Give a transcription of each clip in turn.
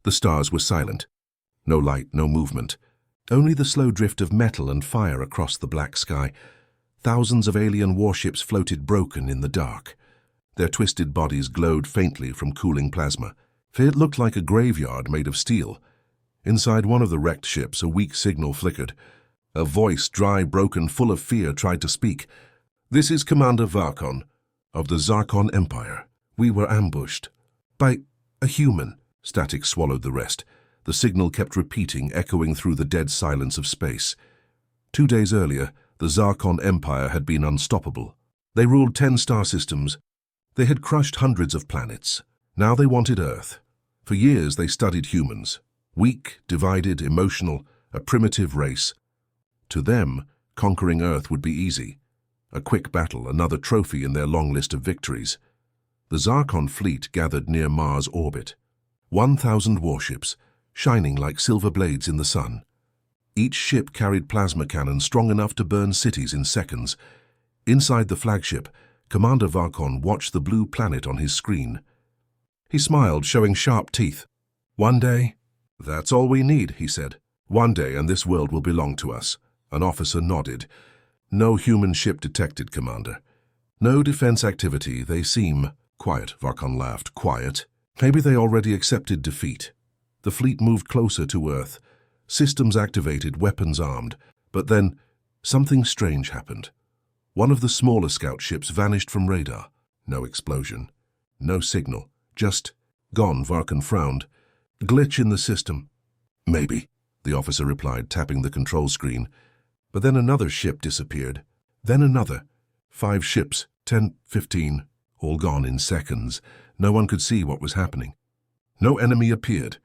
The stars were silent. No light, no movement. Only the slow drift of metal and fire across the black sky. Thousands of alien warships floated broken in the dark. Their twisted bodies glowed faintly from cooling plasma. It looked like a graveyard made of steel. Inside one of the wrecked ships, a weak signal flickered. A voice, dry, broken, full of fear, tried to speak. "This is Commander Varkon, of the Zarkon Empire. We were ambushed. By a human." Static swallowed the rest. The signal kept repeating, echoing through the dead silence of space. 2 days earlier, the Zarkon Empire had been unstoppable. They ruled 10 star systems. They had crushed hundreds of planets. Now they wanted Earth. For years they studied humans. Weak, divided, emotional, a primitive race. To them, conquering Earth would be easy. A quick battle, another trophy in their long list of victories. The Zarkon fleet gathered near Mars' orbit. 1,000 warships, shining like silver blades in the sun. Each ship carried plasma cannons strong enough to burn cities in seconds. Inside the flagship, Commander Varkon watched the blue planet on his screen. He smiled, showing sharp teeth. "One day, that's all we need," he said. "One day, and this world will belong to us." An officer nodded. "No human ship detected, Commander. No defense activity. They seem quiet." Varkon laughed. "Quiet? Maybe they already accepted defeat." The fleet moved closer to Earth. Systems activated, weapons armed. But then, something strange happened. One of the smaller scout ships vanished from radar. No explosion. No signal. Just gone. Varkon frowned. "Glitch in the system." "Maybe," the officer replied, tapping the control screen. But then another ship disappeared. Then another. 5 ships, 10, 15, all gone in seconds. No one could see what was happening. No enemy appeared.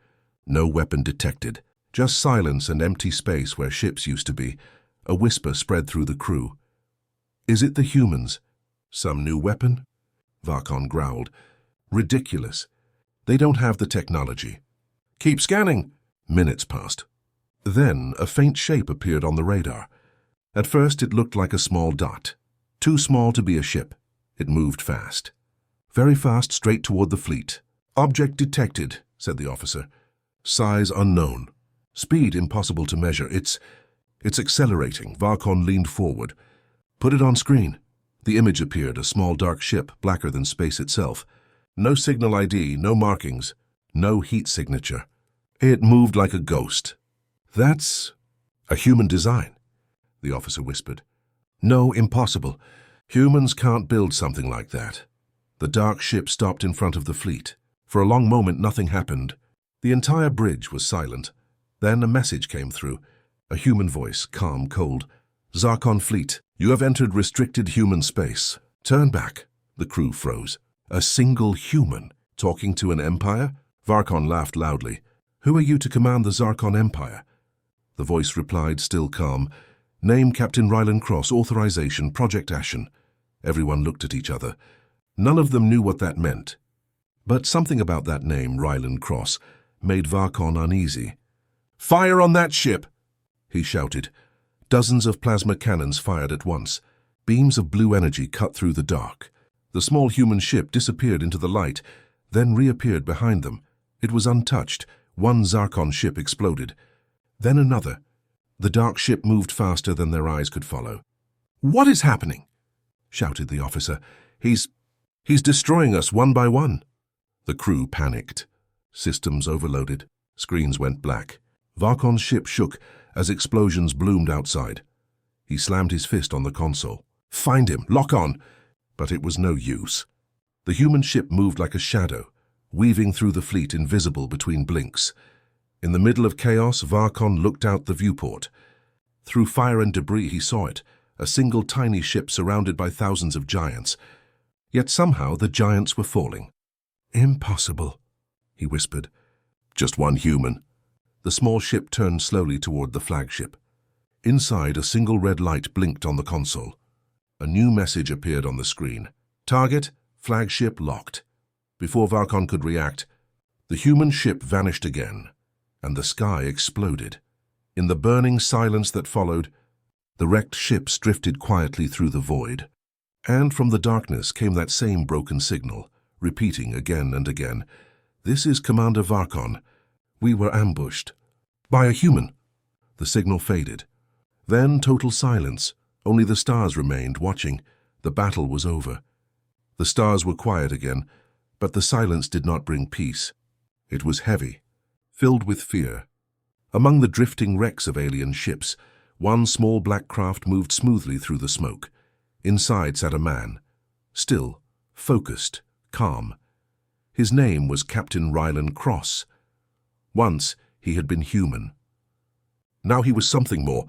No weapon detected. Just silence and empty space where ships used to be. A whisper spread through the crew. "Is it the humans? Some new weapon?" Varkon growled. "Ridiculous. They don't have the technology." "Keep scanning." Minutes passed. Then a faint shape appeared on the radar. At first it looked like a small dot. Too small to be a ship. It moved fast. Very fast, straight toward the fleet. "Object detected," said the officer. "Size unknown. Speed impossible to measure. It's accelerating." Varkon leaned forward. "Put it on screen." The image appeared, a small dark ship, blacker than space itself. No signal ID, no markings, no heat signature. It moved like a ghost. "That's a human design," the officer whispered. "No, impossible. Humans can't build something like that." The dark ship stopped in front of the fleet. For a long moment, nothing happened. The entire bridge was silent. Then a message came through. A human voice, calm, cold. "Zarkon fleet, you have entered restricted human space. Turn back." The crew froze. A single human talking to an empire? Varkon laughed loudly. "Who are you to command the Zarkon Empire?" The voice replied, still calm. "Name Captain Rylan Cross, authorization, Project Ashen." Everyone looked at each other. None of them knew what that meant. But something about that name, Rylan Cross, made Varkon uneasy. "Fire on that ship!" he shouted. Dozens of plasma cannons fired at once. Beams of blue energy cut through the dark. The small human ship disappeared into the light, then reappeared behind them. It was untouched. One Zarkon ship exploded. Then another. The dark ship moved faster than their eyes could follow. "What is happening?" shouted the officer. He's destroying us one by one." The crew panicked. Systems overloaded. Screens went black. Varkon's ship shook as explosions bloomed outside. He slammed his fist on the console. "Find him! Lock on!" But it was no use. The human ship moved like a shadow, weaving through the fleet, invisible between blinks. In the middle of chaos, Varkon looked out the viewport. Through fire and debris he saw it, a single tiny ship surrounded by thousands of giants. Yet somehow the giants were falling. "Impossible," he whispered. "Just one human." The small ship turned slowly toward the flagship. Inside, a single red light blinked on the console. A new message appeared on the screen. "Target, flagship locked." Before Varkon could react, the human ship vanished again, and the sky exploded. In the burning silence that followed, the wrecked ships drifted quietly through the void. And from the darkness came that same broken signal, repeating again and again, "This is Commander Varkon. We were ambushed. By a human. The signal faded. Then total silence. Only the stars remained, watching. The battle was over. The stars were quiet again, but the silence did not bring peace. It was heavy, filled with fear. Among the drifting wrecks of alien ships, one small black craft moved smoothly through the smoke. Inside sat a man, still, focused, calm. His name was Captain Rylan Cross. Once he had been human. Now he was something more,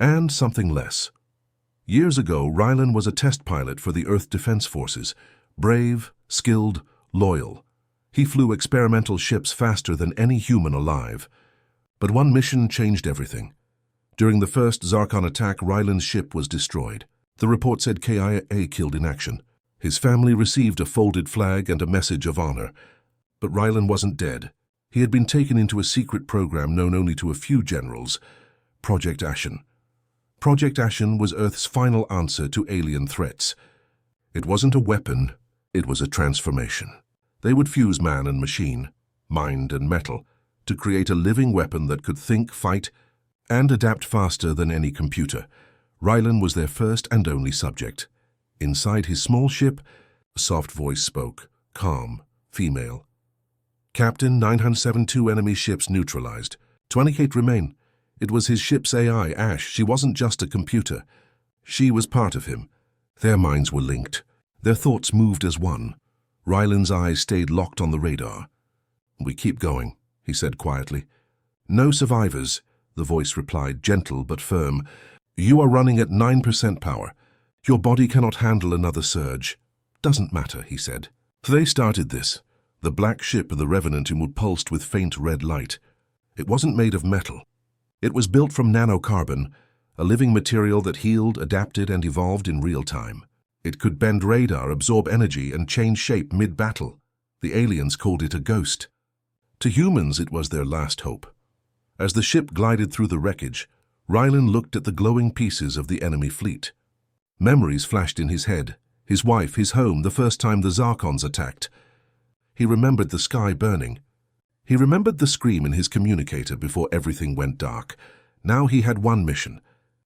and something less. Years ago, Rylan was a test pilot for the Earth Defense Forces, brave, skilled, loyal. He flew experimental ships faster than any human alive. But one mission changed everything. During the first Zarkon attack, Rylan's ship was destroyed. The report said KIA killed in action. His family received a folded flag and a message of honor. But Rylan wasn't dead. He had been taken into a secret program known only to a few generals, Project Ashen. Project Ashen was Earth's final answer to alien threats. It wasn't a weapon, it was a transformation. They would fuse man and machine, mind and metal, to create a living weapon that could think, fight, and adapt faster than any computer. Rylan was their first and only subject. Inside his small ship, a soft voice spoke, calm, female. Captain, 972 enemy ships neutralized. 28 remain. It was his ship's AI, Ash. She wasn't just a computer. She was part of him. Their minds were linked. Their thoughts moved as one. Rylan's eyes stayed locked on the radar. We keep going, he said quietly. No survivors, the voice replied, gentle but firm. You are running at 9% power. Your body cannot handle another surge. Doesn't matter, he said. They started this. The black ship of the Revenant pulsed with faint red light. It wasn't made of metal. It was built from nanocarbon, a living material that healed, adapted, and evolved in real time. It could bend radar, absorb energy, and change shape mid-battle. The aliens called it a ghost. To humans, it was their last hope. As the ship glided through the wreckage, Rylan looked at the glowing pieces of the enemy fleet. Memories flashed in his head. His wife, his home, the first time the Zarkons attacked. He remembered the sky burning. He remembered the scream in his communicator before everything went dark. Now he had one mission,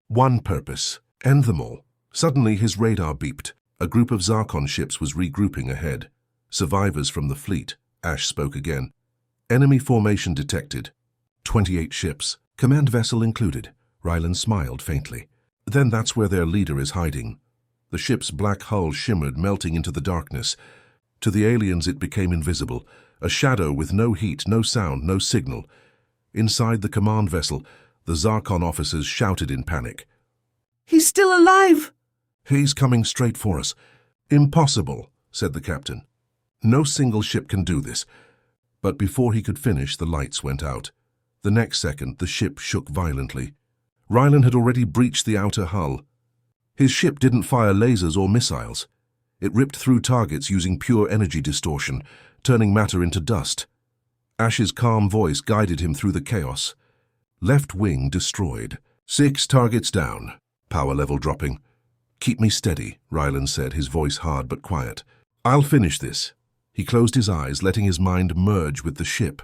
one purpose, end them all. Suddenly his radar beeped. A group of Zarkon ships was regrouping ahead. Survivors from the fleet, Ash spoke again. Enemy formation detected. 28 ships, command vessel included. Rylan smiled faintly. Then that's where their leader is hiding. The ship's black hull shimmered, melting into the darkness. To the aliens it became invisible, a shadow with no heat, no sound, no signal. Inside the command vessel, the Zarkon officers shouted in panic. He's still alive! He's coming straight for us. Impossible, said the captain. No single ship can do this. But before he could finish, the lights went out. The next second, the ship shook violently. Rylan had already breached the outer hull. His ship didn't fire lasers or missiles. It ripped through targets using pure energy distortion, turning matter into dust. Ash's calm voice guided him through the chaos. Left wing destroyed. 6 targets down. Power level dropping. Keep me steady, Rylan said, his voice hard but quiet. I'll finish this. He closed his eyes, letting his mind merge with the ship.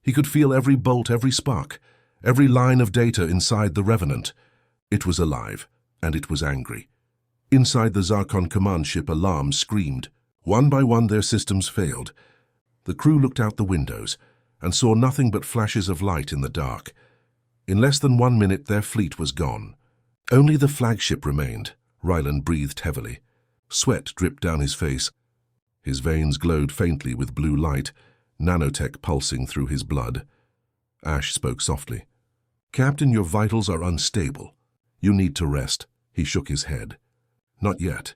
He could feel every bolt, every spark, every line of data inside the Revenant. It was alive, and it was angry. Inside the Zarkon command ship, alarms screamed. One by one their systems failed. The crew looked out the windows and saw nothing but flashes of light in the dark. In less than 1 minute their fleet was gone. Only the flagship remained. Rylan breathed heavily. Sweat dripped down his face. His veins glowed faintly with blue light, nanotech pulsing through his blood. Ash spoke softly. Captain, your vitals are unstable. You need to rest. He shook his head. Not yet.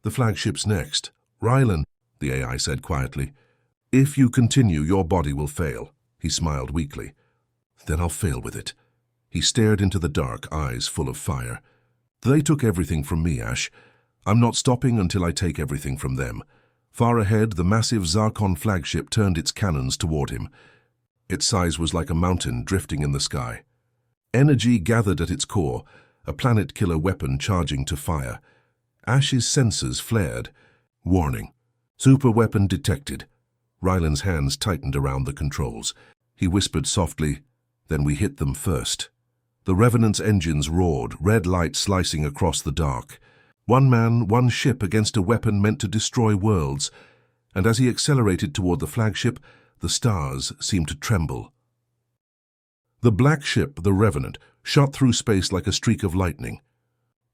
The flagship's next. Rylan, the AI said quietly. If you continue, your body will fail. He smiled weakly. Then I'll fail with it. He stared into the dark, eyes full of fire. They took everything from me, Ash. I'm not stopping until I take everything from them. Far ahead, the massive Zarkon flagship turned its cannons toward him. Its size was like a mountain drifting in the sky. Energy gathered at its core, a planet-killer weapon charging to fire. Ash's sensors flared. Warning. Superweapon detected. Rylan's hands tightened around the controls. He whispered softly, "Then we hit them first." The Revenant's engines roared, red light slicing across the dark. One man, one ship against a weapon meant to destroy worlds, and as he accelerated toward the flagship, the stars seemed to tremble. The black ship, the Revenant, shot through space like a streak of lightning.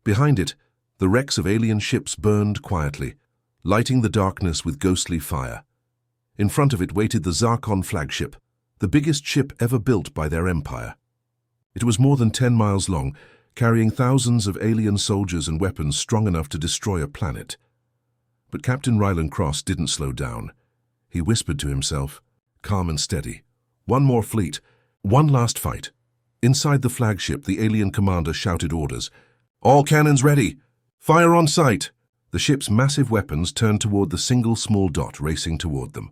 Behind it, the wrecks of alien ships burned quietly, lighting the darkness with ghostly fire. In front of it waited the Zarkon flagship, the biggest ship ever built by their empire. It was more than 10 miles long, carrying thousands of alien soldiers and weapons strong enough to destroy a planet. But Captain Ryland Cross didn't slow down. He whispered to himself, calm and steady. One more fleet, one last fight. Inside the flagship, the alien commander shouted orders. "All cannons ready! Fire on sight!" The ship's massive weapons turned toward the single small dot racing toward them.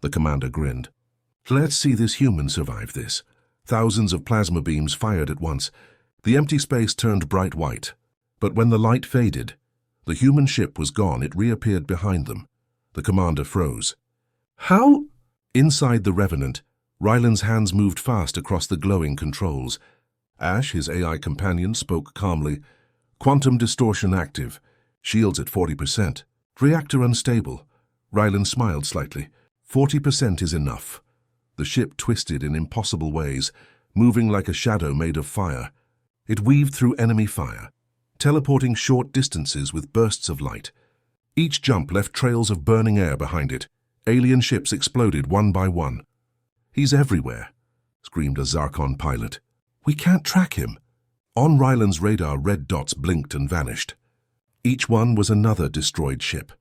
The commander grinned. "Let's see this human survive this." Thousands of plasma beams fired at once. The empty space turned bright white. But when the light faded, the human ship was gone. It reappeared behind them. The commander froze. How? Inside the Revenant, Ryland's hands moved fast across the glowing controls. Ash, his AI companion, spoke calmly. "Quantum distortion active. Shields at 40%. Reactor unstable." Ryland smiled slightly. 40% is enough." The ship twisted in impossible ways, moving like a shadow made of fire. It weaved through enemy fire, teleporting short distances with bursts of light. Each jump left trails of burning air behind it. Alien ships exploded one by one. "He's everywhere," screamed a Zarkon pilot. "We can't track him." On Ryland's radar, red dots blinked and vanished. Each one was another destroyed ship.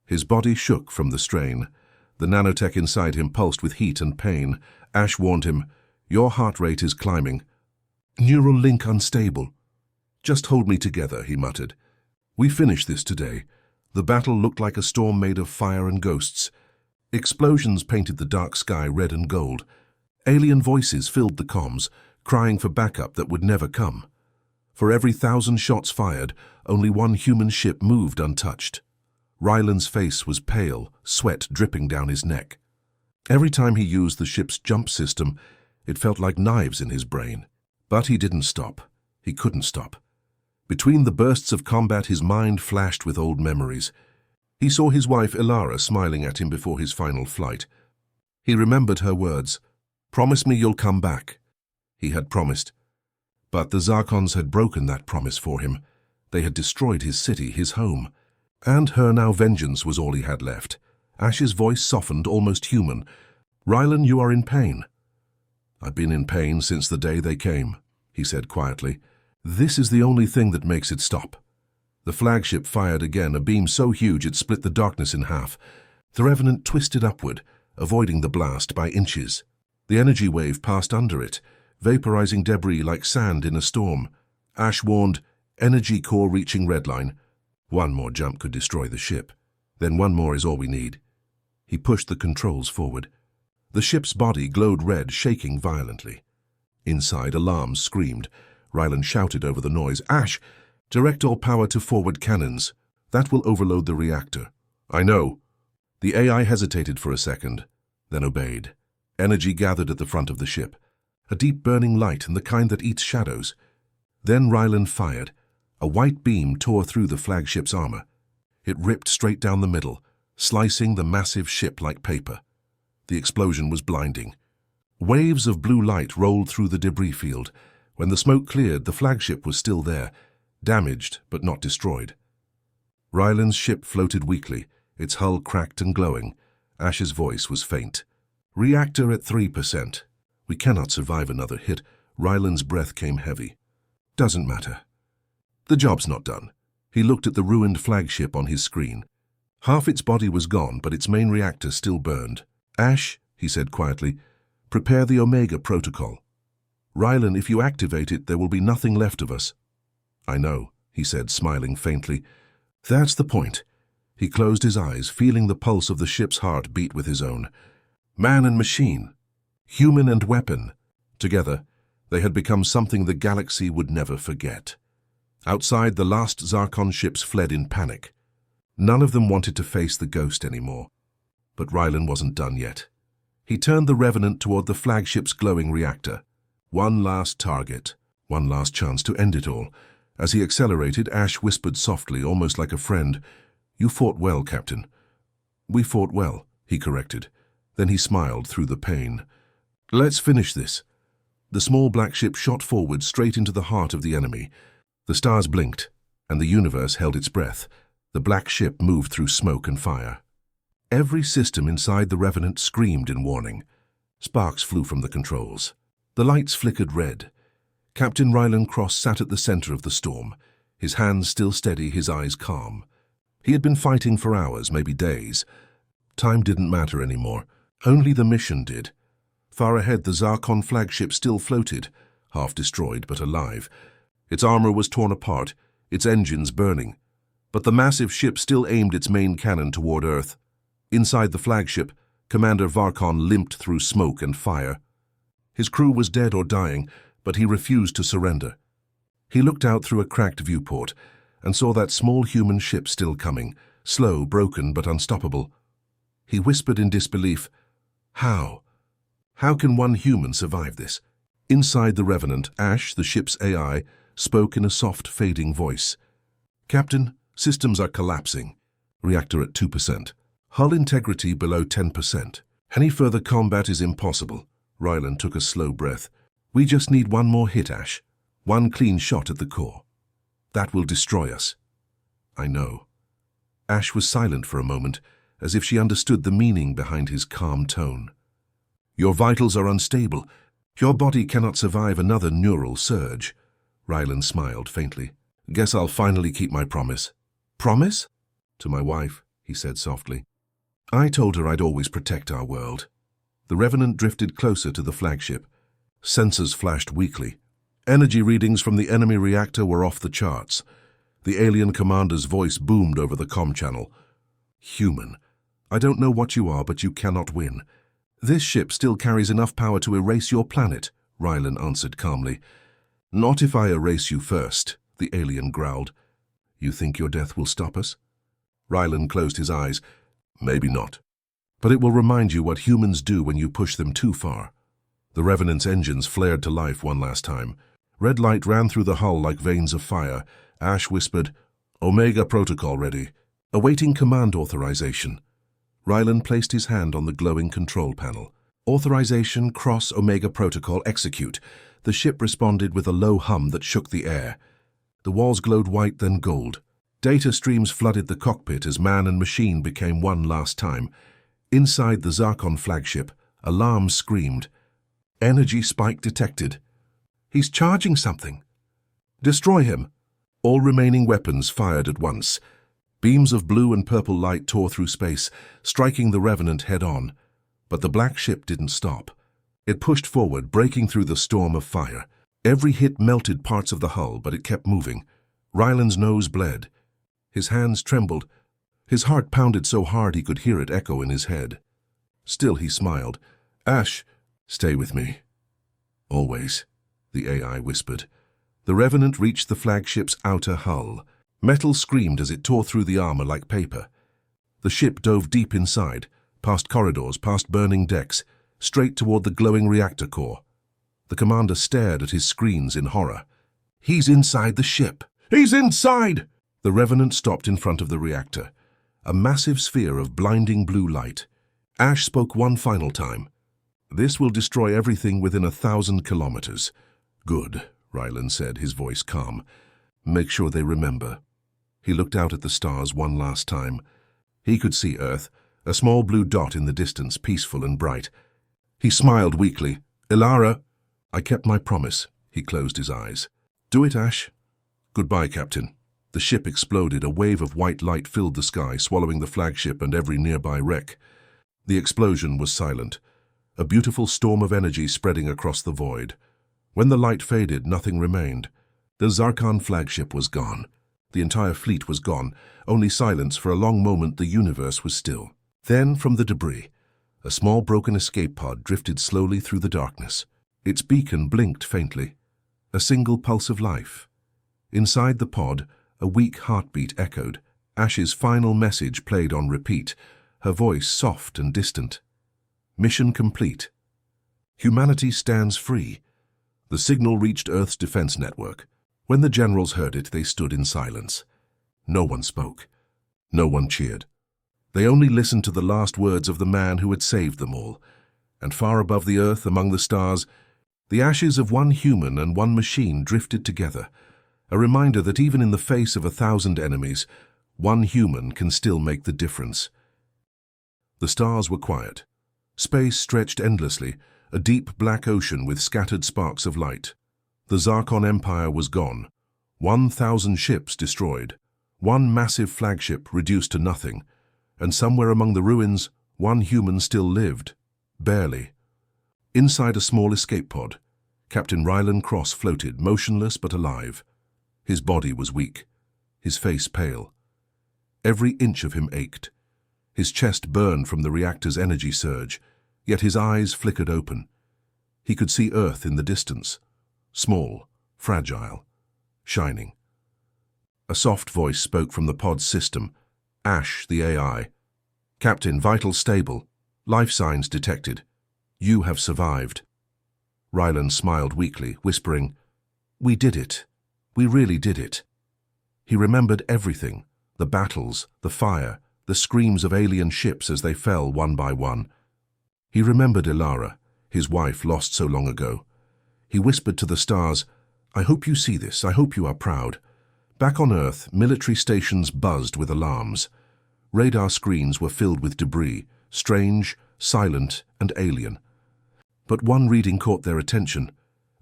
His body shook from the strain. The nanotech inside him pulsed with heat and pain. Ash warned him, "Your heart rate is climbing. Neural link unstable." "Just hold me together," he muttered. "We finished this today." The battle looked like a storm made of fire and ghosts. Explosions painted the dark sky red and gold. Alien voices filled the comms, crying for backup that would never come. For every 1,000 shots fired, only one human ship moved untouched. Ryland's face was pale, sweat dripping down his neck. Every time he used the ship's jump system, it felt like knives in his brain. But he didn't stop. He couldn't stop. Between the bursts of combat, his mind flashed with old memories. He saw his wife Ilara smiling at him before his final flight. He remembered her words, "Promise me you'll come back." He had promised. But the Zarkons had broken that promise for him. They had destroyed his city, his home. And her now vengeance was all he had left. Ash's voice softened, almost human. "Ryland, you are in pain." "I've been in pain since the day they came," he said quietly. "This is the only thing that makes it stop." The flagship fired again, a beam so huge it split the darkness in half. The Revenant twisted upward, avoiding the blast by inches. The energy wave passed under it, vaporizing debris like sand in a storm. Ash warned, "Energy core reaching redline." One more jump could destroy the ship. Then one more is all we need. He pushed the controls forward. The ship's body glowed red, shaking violently. Inside, alarms screamed. Ryland shouted over the noise, "Ash, direct all power to forward cannons. That will overload the reactor." "I know." The AI hesitated for a second, then obeyed. Energy gathered at the front of the ship, a deep burning light and the kind that eats shadows. Then Ryland fired. A white beam tore through the flagship's armor. It ripped straight down the middle, slicing the massive ship like paper. The explosion was blinding. Waves of blue light rolled through the debris field. When the smoke cleared, the flagship was still there, damaged but not destroyed. Ryland's ship floated weakly, its hull cracked and glowing. Ash's voice was faint. "Reactor at 3%. We cannot survive another hit." Ryland's breath came heavy. "Doesn't matter. The job's not done." He looked at the ruined flagship on his screen. Half its body was gone, but its main reactor still burned. "Ash," he said quietly, "prepare the Omega Protocol. Ryland, if you activate it, there will be nothing left of us." "I know," he said, smiling faintly. "That's the point." He closed his eyes, feeling the pulse of the ship's heart beat with his own. Man and machine, human and weapon, together, they had become something the galaxy would never forget. Outside, the last Zarkon ships fled in panic. None of them wanted to face the ghost anymore. But Ryland wasn't done yet. He turned the Revenant toward the flagship's glowing reactor. One last target, one last chance to end it all. As he accelerated, Ash whispered softly, almost like a friend, "You fought well, Captain." "We fought well," he corrected. Then he smiled through the pain. "Let's finish this." The small black ship shot forward straight into the heart of the enemy. The stars blinked, and the universe held its breath. The black ship moved through smoke and fire. Every system inside the Revenant screamed in warning. Sparks flew from the controls. The lights flickered red. Captain Ryland Cross sat at the center of the storm, his hands still steady, his eyes calm. He had been fighting for hours, maybe days. Time didn't matter anymore. Only the mission did. Far ahead, the Zarkon flagship still floated, half destroyed but alive. Its armor was torn apart, its engines burning. But the massive ship still aimed its main cannon toward Earth. Inside the flagship, Commander Varkon limped through smoke and fire. His crew was dead or dying, but he refused to surrender. He looked out through a cracked viewport and saw that small human ship still coming, slow, broken, but unstoppable. He whispered in disbelief, "How? How can one human survive this?" Inside the Revenant, Ash, the ship's AI, spoke in a soft, fading voice. "Captain, systems are collapsing. Reactor at 2%. Hull integrity below 10%. Any further combat is impossible." Ryland took a slow breath. "We just need one more hit, Ash. One clean shot at the core. That will destroy us." "I know." Ash was silent for a moment, as if she understood the meaning behind his calm tone. "Your vitals are unstable. Your body cannot survive another neural surge." Ryland smiled faintly. "Guess I'll finally keep my promise." "Promise?" "To my wife," he said softly. "I told her I'd always protect our world." The Revenant drifted closer to the flagship. Sensors flashed weakly. Energy readings from the enemy reactor were off the charts. The alien commander's voice boomed over the comm channel. "Human, I don't know what you are, but you cannot win. This ship still carries enough power to erase your planet," Ryland answered calmly. "Not if I erase you first," the alien growled. "You think your death will stop us?" Ryland closed his eyes. "Maybe not. But it will remind you what humans do when you push them too far." The Revenant's engines flared to life one last time. Red light ran through the hull like veins of fire. Ash whispered, "Omega protocol ready. Awaiting command authorization." Ryland placed his hand on the glowing control panel. "Authorization, cross Omega protocol, execute." The ship responded with a low hum that shook the air. The walls glowed white, then gold. Data streams flooded the cockpit as man and machine became one last time. Inside the Zarkon flagship, alarms screamed. "Energy spike detected." "He's charging something." "Destroy him." All remaining weapons fired at once. Beams of blue and purple light tore through space, striking the Revenant head-on. But the black ship didn't stop. It pushed forward, breaking through the storm of fire. Every hit melted parts of the hull, but it kept moving. Ryland's nose bled. His hands trembled. His heart pounded so hard he could hear it echo in his head. Still he smiled. "Ash, stay with me." "Always," the AI whispered. The Revenant reached the flagship's outer hull. Metal screamed as it tore through the armor like paper. The ship dove deep inside, past corridors, past burning decks, straight toward the glowing reactor core. The commander stared at his screens in horror. "He's inside the ship! He's inside!" The Revenant stopped in front of the reactor, a massive sphere of blinding blue light. Ash spoke one final time. "This will destroy everything within 1,000 kilometers." "Good," Ryland said, his voice calm. "Make sure they remember." He looked out at the stars one last time. He could see Earth, a small blue dot in the distance, peaceful and bright. He smiled weakly. "Ilara." "I kept my promise." He closed his eyes. "Do it, Ash." "Goodbye, Captain." The ship exploded. A wave of white light filled the sky, swallowing the flagship and every nearby wreck. The explosion was silent, a beautiful storm of energy spreading across the void. When the light faded, nothing remained. The Zarkon flagship was gone. The entire fleet was gone. Only silence. For a long moment, the universe was still. Then, from the debris, a small broken escape pod drifted slowly through the darkness. Its beacon blinked faintly. A single pulse of life. Inside the pod, a weak heartbeat echoed. Ash's final message played on repeat, her voice soft and distant. Mission complete. Humanity stands free. The signal reached Earth's defense network. When the generals heard it, they stood in silence. No one spoke. No one cheered. They only listened to the last words of the man who had saved them all. And far above the Earth, among the stars, the ashes of one human and one machine drifted together, a reminder that even in the face of 1,000 enemies, one human can still make the difference. The stars were quiet. Space stretched endlessly, a deep black ocean with scattered sparks of light. The Zarkon Empire was gone. 1,000 ships destroyed. One massive flagship reduced to nothing. And somewhere among the ruins, one human still lived. Barely. Inside a small escape pod, Captain Rylan Cross floated, motionless but alive. His body was weak, his face pale. Every inch of him ached. His chest burned from the reactor's energy surge, yet his eyes flickered open. He could see Earth in the distance, small, fragile, shining. A soft voice spoke from the pod's system. Ash, the AI. "Captain, vitals stable. Life signs detected. You have survived." Rylan smiled weakly, whispering, "We did it. We really did it." He remembered everything, the battles, the fire, the screams of alien ships as they fell one by one. He remembered Ilara, his wife lost so long ago. He whispered to the stars, "I hope you see this. I hope you are proud." Back on Earth, military stations buzzed with alarms. Radar screens were filled with debris, strange, silent, and alien. But one reading caught their attention,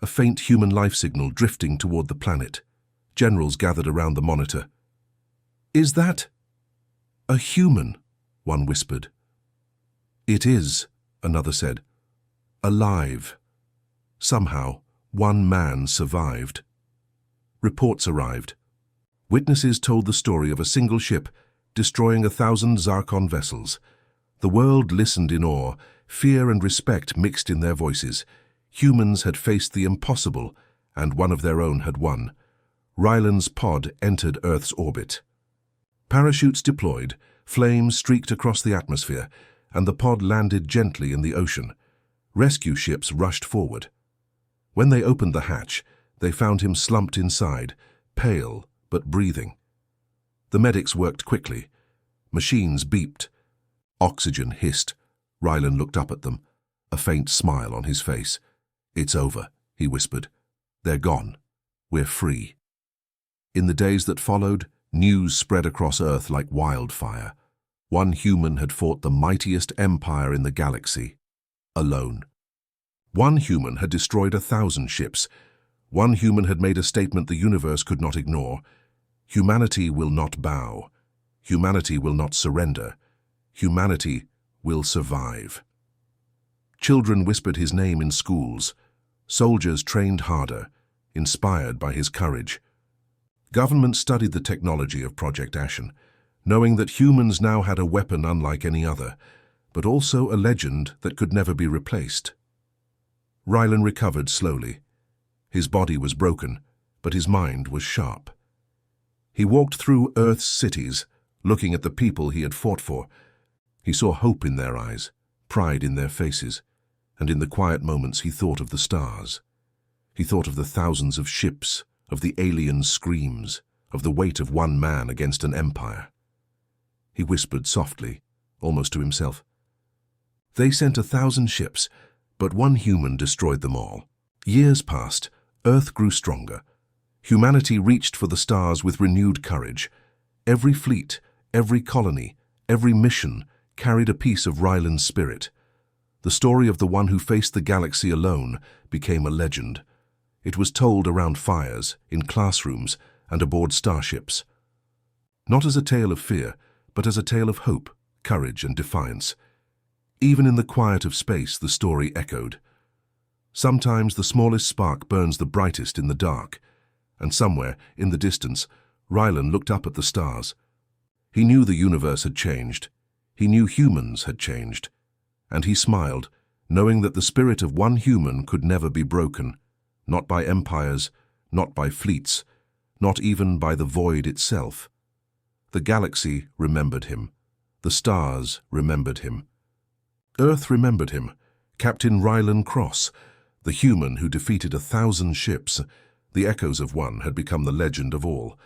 a faint human life signal drifting toward the planet. Generals gathered around the monitor. "Is that a human?" one whispered. "It is," another said. "Alive." Somehow, one man survived. Reports arrived. Witnesses told the story of a single ship destroying 1,000 Zarkon vessels. The world listened in awe, fear and respect mixed in their voices. Humans had faced the impossible, and one of their own had won. Rylan's pod entered Earth's orbit. Parachutes deployed, flames streaked across the atmosphere, and the pod landed gently in the ocean. Rescue ships rushed forward. When they opened the hatch, they found him slumped inside, pale but breathing. The medics worked quickly. Machines beeped. Oxygen hissed. Rylan looked up at them, a faint smile on his face. "It's over," he whispered. "They're gone. We're free." In the days that followed, news spread across Earth like wildfire. One human had fought the mightiest empire in the galaxy, alone. One human had destroyed 1,000 ships. One human had made a statement the universe could not ignore. Humanity will not bow. Humanity will not surrender. Humanity will survive. Children whispered his name in schools. Soldiers trained harder, inspired by his courage. Government studied the technology of Project Ashen, knowing that humans now had a weapon unlike any other, but also a legend that could never be replaced. Rylan recovered slowly. His body was broken, but his mind was sharp. He walked through Earth's cities, looking at the people he had fought for. He saw hope in their eyes, pride in their faces, and in the quiet moments he thought of the stars. He thought of the thousands of ships, of the alien screams, of the weight of one man against an empire. He whispered softly, almost to himself. They sent 1,000 ships, but one human destroyed them all. Years passed, Earth grew stronger. Humanity reached for the stars with renewed courage. Every fleet, every colony, every mission carried a piece of Rylan's spirit. The story of the one who faced the galaxy alone became a legend. It was told around fires, in classrooms, and aboard starships. Not as a tale of fear, but as a tale of hope, courage, and defiance. Even in the quiet of space, the story echoed. Sometimes the smallest spark burns the brightest in the dark, and somewhere, in the distance, Rylan looked up at the stars. He knew the universe had changed. He knew humans had changed. And he smiled, knowing that the spirit of one human could never be broken, not by empires, not by fleets, not even by the void itself. The galaxy remembered him. The stars remembered him. Earth remembered him, Captain Rylan Cross, the human who defeated 1,000 ships. The echoes of one had become the legend of all.